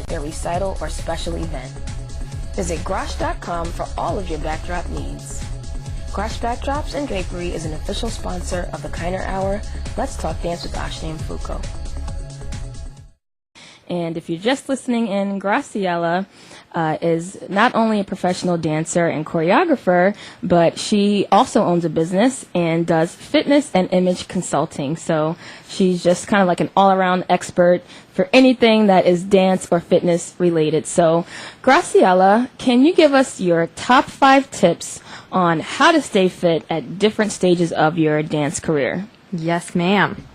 their recital, or special event. Visit Grosh.com for all of your backdrop needs. Grosh Backdrops and Drapery is an official sponsor of the Kiner Hour. Let's Talk Dance with Ashani Mfuko. And if you're just listening in, Graciela is not only a professional dancer and choreographer, but she also owns a business and does fitness and image consulting. So she's just kind of like an all-around expert for anything that is dance or fitness related. So Graciela, can you give us your top 5 tips on how to stay fit at different stages of your dance career? Yes, ma'am.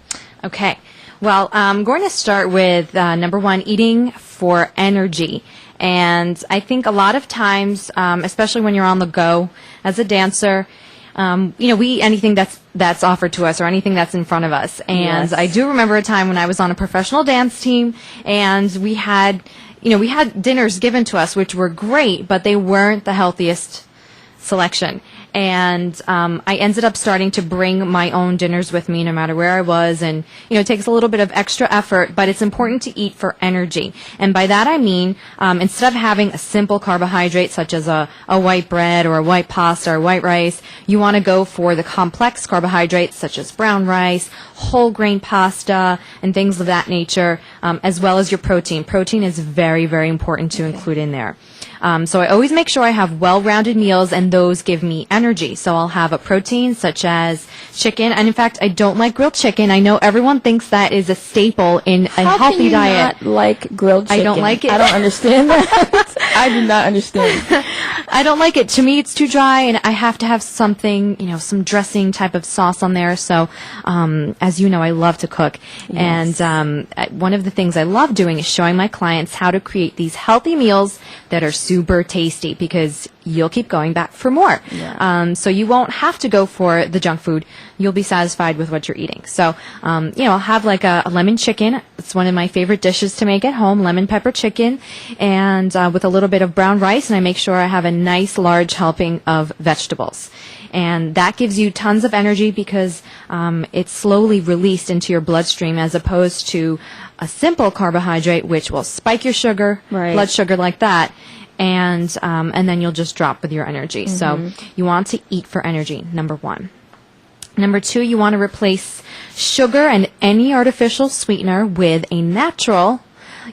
Okay. Well, I'm going to start with number 1, eating for energy. And I think a lot of times, especially when you're on the go as a dancer, we eat anything that's offered to us or anything that's in front of us. And yes. I do remember a time when I was on a professional dance team, and we had dinners given to us, which were great, but they weren't the healthiest selection. And I ended up starting to bring my own dinners with me no matter where I was. And, it takes a little bit of extra effort, but it's important to eat for energy. And by that I mean, instead of having a simple carbohydrate such as a white bread or a white pasta or white rice, you want to go for the complex carbohydrates such as brown rice, whole grain pasta, and things of that nature, as well as your protein. Protein is very, very important to include in there. So I always make sure I have well-rounded meals, and those give me energy. So I'll have a protein such as chicken, and in fact, I don't like grilled chicken. I know everyone thinks that is a staple in a healthy diet. How can you not like grilled chicken? I don't like it. I don't understand that. I do not understand. I don't like it. To me, it's too dry, and I have to have something, some dressing type of sauce on there. So, as you know, I love to cook. Yes. And one of the things I love doing is showing my clients how to create these healthy meals that are super tasty, because you'll keep going back for more. Yeah. So you won't have to go for the junk food. You'll be satisfied with what you're eating. So, I'll have like a lemon chicken. It's one of my favorite dishes to make at home, lemon pepper chicken, and with a little bit of brown rice, and I make sure I have a nice large helping of vegetables. And that gives you tons of energy because it's slowly released into your bloodstream, as opposed to a simple carbohydrate, which will spike your sugar, blood sugar like that, and then you'll just drop with your energy. Mm-hmm. So you want to eat for energy, number 1. Number 2, you want to replace sugar and any artificial sweetener with a natural,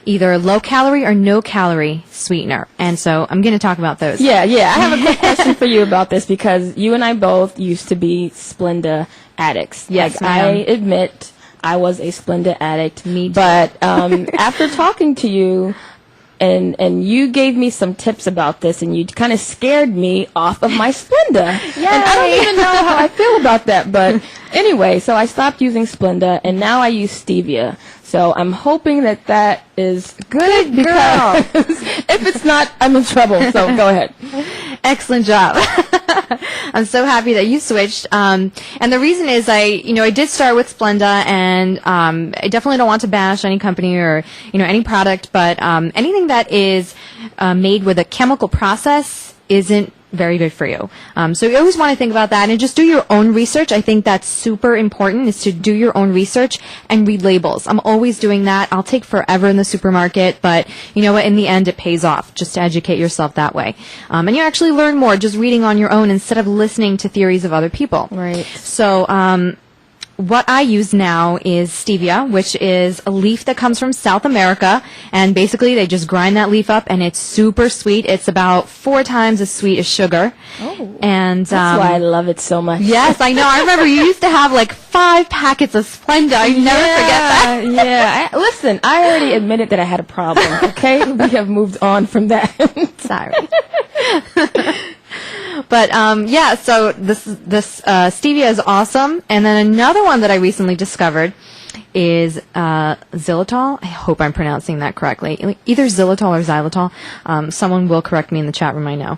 either low-calorie or no-calorie sweetener. And so I'm going to talk about those. Yeah. I have a quick question for you about this, because you and I both used to be Splenda addicts. Yes, I admit I was a Splenda addict. Me too. But after talking to you, and you gave me some tips about this, and you kind of scared me off of my Splenda. Yay. And I don't even know how I feel about that. But anyway, so I stopped using Splenda, and now I use stevia. So I'm hoping that is good, because if it's not, I'm in trouble. So go ahead. Excellent job. I'm so happy that you switched. And the reason is I did start with Splenda, and I definitely don't want to bash any company or, any product, but anything that is made with a chemical process isn't very good for you. So you always want to think about that and just do your own research. I think that's super important, is to do your own research and read labels. I'm always doing that. I'll take forever in the supermarket, but you know what? In the end, it pays off just to educate yourself that way. And you actually learn more just reading on your own instead of listening to theories of other people. Right. So, what I use now is stevia, which is a leaf that comes from South America, and basically they just grind that leaf up, and it's super sweet. It's about 4 times as sweet as sugar. Oh, and that's why I love it so much. Yes, I know. I remember you used to have like 5 packets of Splenda. I never forget that. Yeah. Listen, I already admitted that I had a problem. Okay, we have moved on from that. Sorry. But so this stevia is awesome. And then another one that I recently discovered is xylitol. I hope I'm pronouncing that correctly. Either xylitol or xylitol. Someone will correct me in the chat room, I know.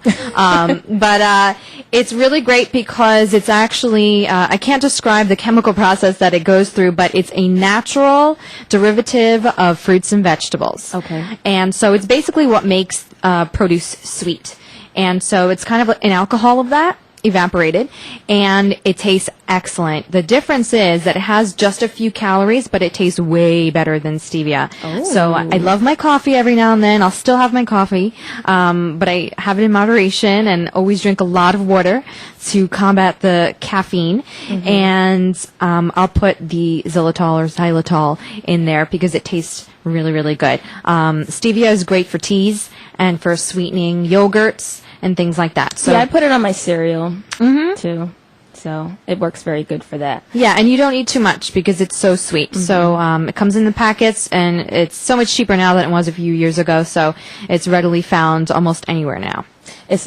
But it's really great because it's actually, I can't describe the chemical process that it goes through, but it's a natural derivative of fruits and vegetables. Okay. And so it's basically what makes produce sweet. And so it's kind of an alcohol of that. evaporated, and it tastes excellent. The difference is that it has just a few calories, but it tastes way better than stevia. Oh. So I love my coffee every now and then. I'll still have my coffee, but I have it in moderation and always drink a lot of water to combat the caffeine. And I'll put the xylitol or xylitol in there because it tastes really, really good. Stevia is great for teas and for sweetening yogurts and things like that. So Yeah, I put it on my cereal too, so it works very good for that. yeah, and you don't eat too much because it's so sweet. So it comes in the packets, and it's so much cheaper now than it was a few years ago. So it's readily found almost anywhere now.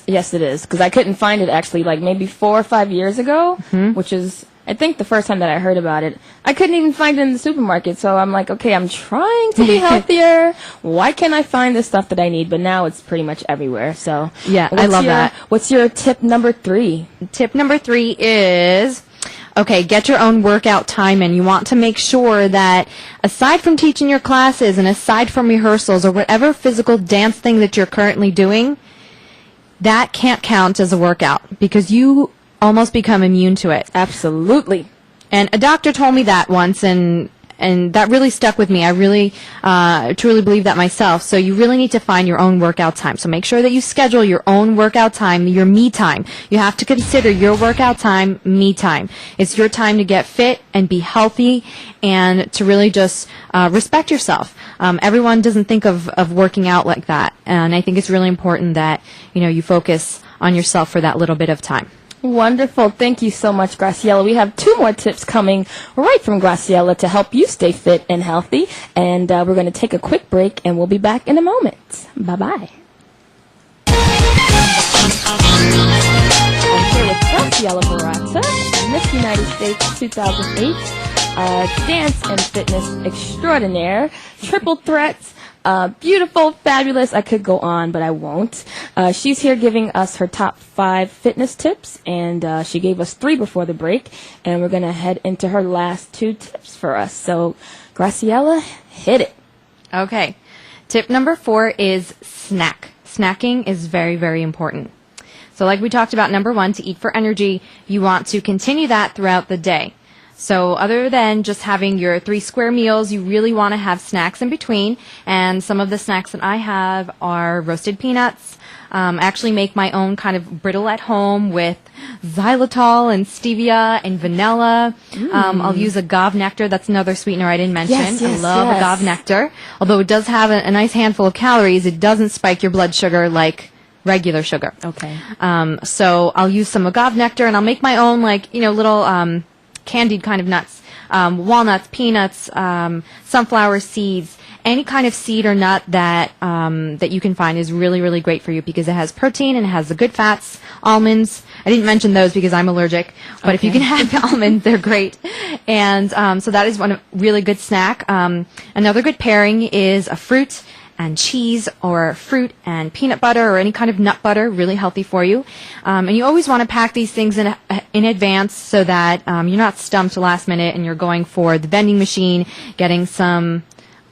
Yes, it is, because I couldn't find it actually like maybe 4 or 5 years ago, which is I think the first time that I heard about it. I couldn't even find it in the supermarket, so I'm like, okay, I'm trying to be healthier. Why can't I find the stuff that I need? But now it's pretty much everywhere. So Yeah, I love that. What's your tip number 3? Tip number 3 is, okay, get your own workout time, and you want to make sure that aside from teaching your classes and aside from rehearsals or whatever physical dance thing that you're currently doing, that can't count as a workout because you almost become immune to it. Absolutely. And a doctor told me that once, and that really stuck with me. I really truly believe that myself. So you really need to find your own workout time. So make sure that you schedule your own workout time, your me time. You have to consider your workout time me time. It's your time to get fit and be healthy and to really just respect yourself. Everyone doesn't think of working out like that. And I think it's really important that, you focus on yourself for that little bit of time. Wonderful. Thank you so much, Graciela. We have 2 more tips coming right from Graciela to help you stay fit and healthy. And we're going to take a quick break, and we'll be back in a moment. Bye-bye. I'm here with Graciela Barata, Miss United States 2008, dance and fitness extraordinaire, triple threats. Beautiful, fabulous. I could go on, but I won't. She's here giving us her top 5 fitness tips, and she gave us 3 before the break, and we're going to head into her last 2 tips for us. So, Graciela, hit it. Okay. Tip number 4 is snack. Snacking is very, very important. So like we talked about, number 1, to eat for energy, you want to continue that throughout the day. So other than just having your 3 square meals, you really want to have snacks in between. And some of the snacks that I have are roasted peanuts. I actually make my own kind of brittle at home with xylitol and stevia and vanilla. I'll use agave nectar. That's another sweetener I didn't mention. Yes, I love agave nectar. Although it does have a nice handful of calories, it doesn't spike your blood sugar like regular sugar. Okay. So I'll use some agave nectar, and I'll make my own, little candied kind of nuts, walnuts, peanuts, sunflower seeds. Any kind of seed or nut that you can find is really, really great for you because it has protein and it has the good fats. Almonds, I didn't mention those because I'm allergic, but if you can have almonds, they're great. And so that is one really good snack. Another good pairing is a fruit and cheese, or fruit and peanut butter, or any kind of nut butter, really healthy for you. And you always want to pack these things in advance so that you're not stumped last minute and you're going for the vending machine, getting some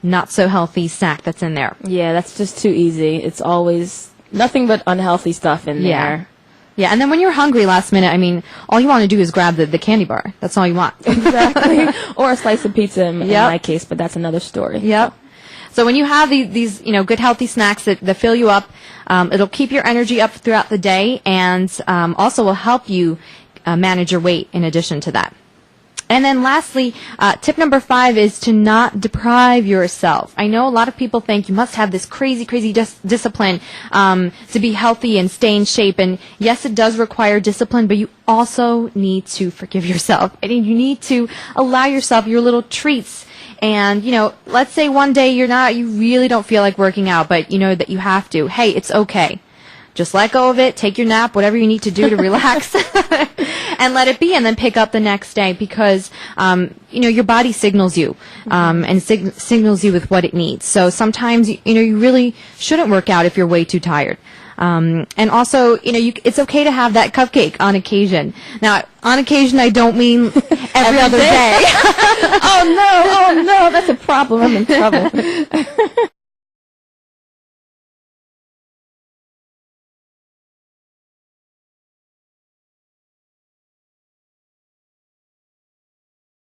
not so healthy snack that's in there. Yeah, that's just too easy. It's always nothing but unhealthy stuff in there. Yeah, and then when you're hungry last minute, all you want to do is grab the candy bar. That's all you want. Exactly. Or a slice of pizza in my case, but that's another story. Yep. So when you have these good healthy snacks that fill you up, it'll keep your energy up throughout the day, and also will help you manage your weight in addition to that. And then lastly, tip number 5 is to not deprive yourself. I know a lot of people think you must have this crazy discipline to be healthy and stay in shape. And yes, it does require discipline, but you also need to forgive yourself. And you need to allow yourself your little treats. And, let's say one day you really don't feel like working out, but you know that you have to. Hey, it's okay. Just let go of it, take your nap, whatever you need to do to relax, and let it be, and then pick up the next day because, your body signals you, and signals you with what it needs. So sometimes, you really shouldn't work out if you're way too tired. And also, it's okay to have that cupcake on occasion. Now, on occasion, I don't mean every other day. Oh no, that's a problem. I'm in trouble.